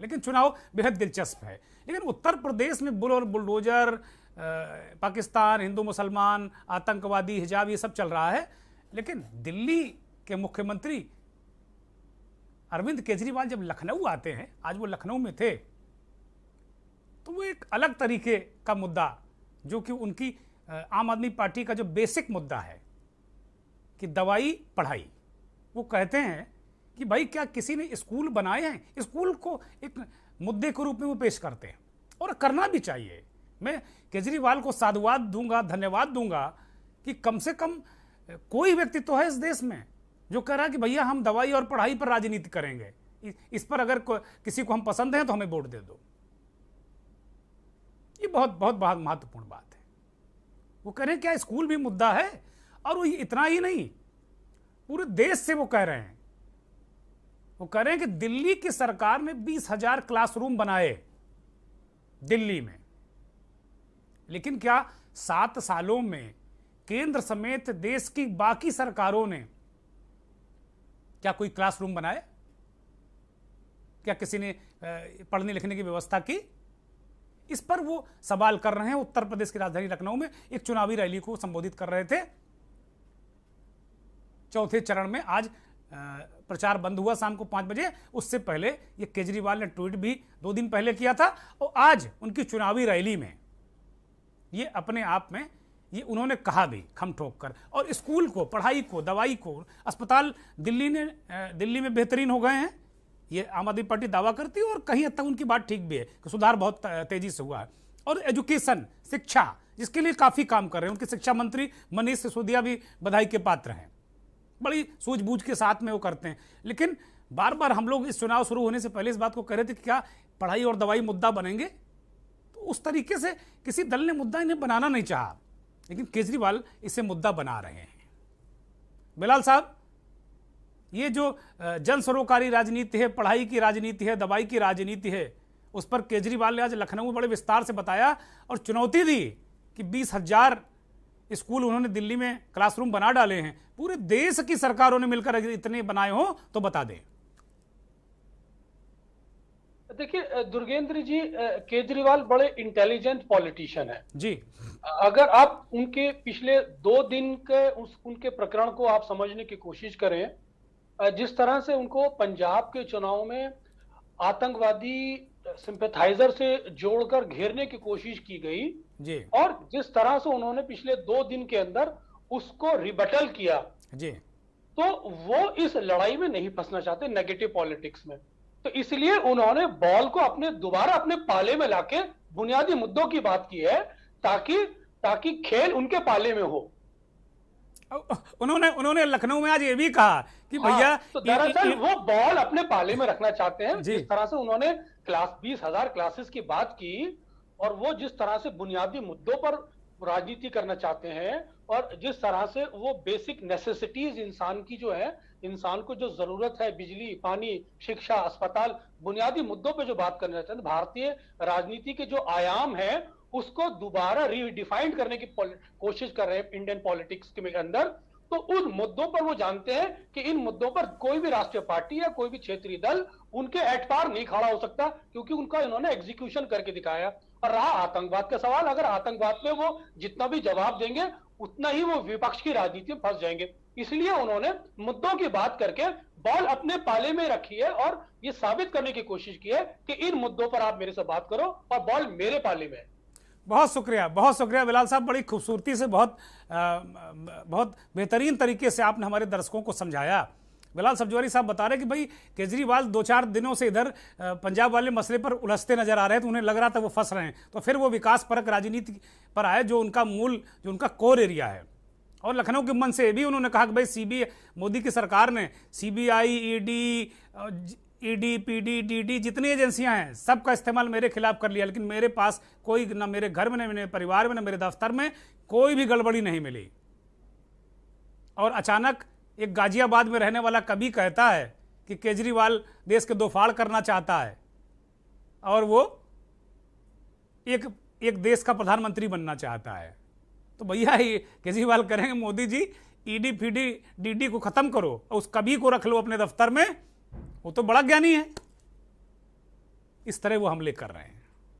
लेकिन चुनाव बेहद दिलचस्प है। लेकिन उत्तर प्रदेश में बुल और बुलडोजर, पाकिस्तान, हिंदू मुसलमान, आतंकवादी, हिजाब, ये सब चल रहा है। लेकिन दिल्ली के मुख्यमंत्री अरविंद केजरीवाल जब लखनऊ आते हैं, आज वो लखनऊ में थे, तो वो एक अलग तरीके का मुद्दा, जो कि उनकी आम आदमी पार्टी का जो बेसिक मुद्दा है कि दवाई पढ़ाई, वो कहते हैं कि भाई क्या किसी ने स्कूल बनाए हैं? स्कूल को एक मुद्दे के रूप में वो पेश करते हैं और करना भी चाहिए। मैं केजरीवाल को साधुवाद दूंगा, धन्यवाद दूंगा कि कम से कम कोई व्यक्ति तो है इस देश में जो कह रहा है कि भैया हम दवाई और पढ़ाई पर राजनीति करेंगे, इस पर अगर किसी को हम पसंद हैं तो हमें वोट दे दो। ये बहुत बहुत बहुत महत्वपूर्ण बात है। वो कह रहे हैं क्या स्कूल भी मुद्दा है, और वो इतना ही नहीं, पूरे देश से वो कह रहे हैं। वो कह रहे हैं कि दिल्ली की सरकार ने 20,000 क्लासरूम बनाए दिल्ली में, लेकिन क्या 7 सालों में केंद्र समेत देश की बाकी सरकारों ने क्या कोई क्लासरूम बनाए? क्या किसी ने पढ़ने लिखने की व्यवस्था की? इस पर वो सवाल कर रहे हैं। उत्तर प्रदेश की राजधानी लखनऊ में एक चुनावी रैली को संबोधित कर रहे थे। चौथे चरण में आज प्रचार बंद हुआ शाम को 5 बजे। उससे पहले ये केजरीवाल ने ट्वीट भी 2 दिन पहले किया था, और आज उनकी चुनावी रैली में ये अपने आप में ये उन्होंने कहा भी खम ठोक कर। और स्कूल को, पढ़ाई को, दवाई को, अस्पताल दिल्ली में बेहतरीन हो गए हैं, ये आम आदमी पार्टी दावा करती है, और कहीं हद तक उनकी बात ठीक भी है कि सुधार बहुत तेजी से हुआ है। और एजुकेशन, शिक्षा, जिसके लिए काफ़ी काम कर रहे हैं, उनके शिक्षा मंत्री मनीष सिसोदिया भी बधाई के पात्र हैं। बड़ी सूझबूझ के साथ में वो करते हैं। लेकिन बार बार हम लोग इस चुनाव शुरू होने से पहले इस बात को कह रहे थे कि क्या पढ़ाई और दवाई मुद्दा बनेंगे, तो उस तरीके से किसी दल ने मुद्दा इन्हें बनाना नहीं चाहा, लेकिन केजरीवाल इसे मुद्दा बना रहे हैं। बिलाल साहब, ये जो जन सरोकारी राजनीति है, पढ़ाई की राजनीति है, दवाई की राजनीति है, उस पर केजरीवाल ने आज लखनऊ में बड़े विस्तार से बताया और चुनौती दी कि 20,000 स्कूल उन्होंने दिल्ली में क्लासरूम बना डाले हैं। पूरे देश की सरकारों ने मिलकर अगर इतने बनाए हो तो बता दें। देखिए दुर्गेंद्र जी, केजरीवाल बड़े इंटेलिजेंट पॉलिटिशियन है जी। अगर आप उनके पिछले 2 दिन के उनके प्रकरण को आप समझने की कोशिश करें, जिस तरह से उनको पंजाब के चुनाव में आतंकवादी सिंपैथाइजर से जोड़कर घेरने की कोशिश की गई जी, और जिस तरह से उन्होंने पिछले 2 दिन के अंदर उसको रिबटल किया जी, तो वो इस लड़ाई में नहीं फंसना चाहते नेगेटिव पॉलिटिक्स में। तो इसलिए उन्होंने बॉल को दोबारा अपने पाले में लाके बुनियादी मुद्दों की बात की है, ताकि खेल उनके पाले में हो। उन्होंने लखनऊ में आज ये भी कहा कि भैया तो दरअसल वो बॉल अपने पाले में रखना चाहते हैं। जी। जिस तरह से उन्होंने 20,000 क्लासेस की बात की और वो जिस तरह से बुनियादी मुद्दों पर राजनीति करना चाहते हैं और जिस तरह से वो बेसिक नेसेसिटीज इंसान की जो है, इंसान को जो जरूरत है, बिजली, पानी, शिक्षा, अस्पताल, बुनियादी मुद्दों पे जो बात करना चाहते हैं, भारतीय राजनीति के जो आयाम है उसको दोबारा रीडिफाइन करने की कोशिश कर रहे हैं इंडियन पॉलिटिक्स के अंदर। तो उन मुद्दों पर वो जानते हैं कि इन मुद्दों पर कोई भी राष्ट्रीय पार्टी या कोई भी क्षेत्रीय दल उनके एट पार नहीं खड़ा हो सकता, क्योंकि उनका इन्होंने एग्जीक्यूशन करके दिखाया। और रहा आतंकवाद का सवाल, अगर आतंकवाद में वो जितना भी जवाब देंगे उतना ही वो विपक्ष की राजनीति में फंस जाएंगे। इसलिए उन्होंने मुद्दों की बात करके बॉल अपने पाले में रखी है और ये साबित करने की कोशिश की है कि इन मुद्दों पर आप मेरे से बात करो और बॉल मेरे पाले में है। बहुत शुक्रिया बिलाल साहब, बड़ी खूबसूरती से, बहुत बेहतरीन तरीके से आपने हमारे दर्शकों को समझाया। बिलाल सब्जवारी साहब बता रहे कि भाई केजरीवाल 2-4 दिनों से इधर पंजाब वाले मसले पर उलझते नजर आ रहे हैं, तो उन्हें लग रहा था वो फंस रहे हैं, तो फिर वो विकास परक राजनीति पर आए जो उनका कोर एरिया है। और लखनऊ के मन से भी उन्होंने कहा कि भाई मोदी की सरकार ने सीबीआई, ईडी, पीडी, डीडी जितनी एजेंसियां हैं सबका इस्तेमाल मेरे खिलाफ कर लिया, लेकिन मेरे पास कोई, ना मेरे घर में, ना मेरे परिवार में, ना मेरे दफ्तर में कोई भी गड़बड़ी नहीं मिली। और अचानक एक गाजियाबाद में रहने वाला कवि कहता है कि केजरीवाल देश के 2 फाड़ करना चाहता है और वो एक देश का प्रधानमंत्री बनना चाहता है। तो भैया ये केजरीवाल करेंगे, Modi ji ED, PD, DD को खत्म करो और उस कवि को रख लो अपने दफ्तर में, वो तो बड़ा ज्ञानी है। इस तरह वो हमले कर रहे हैं।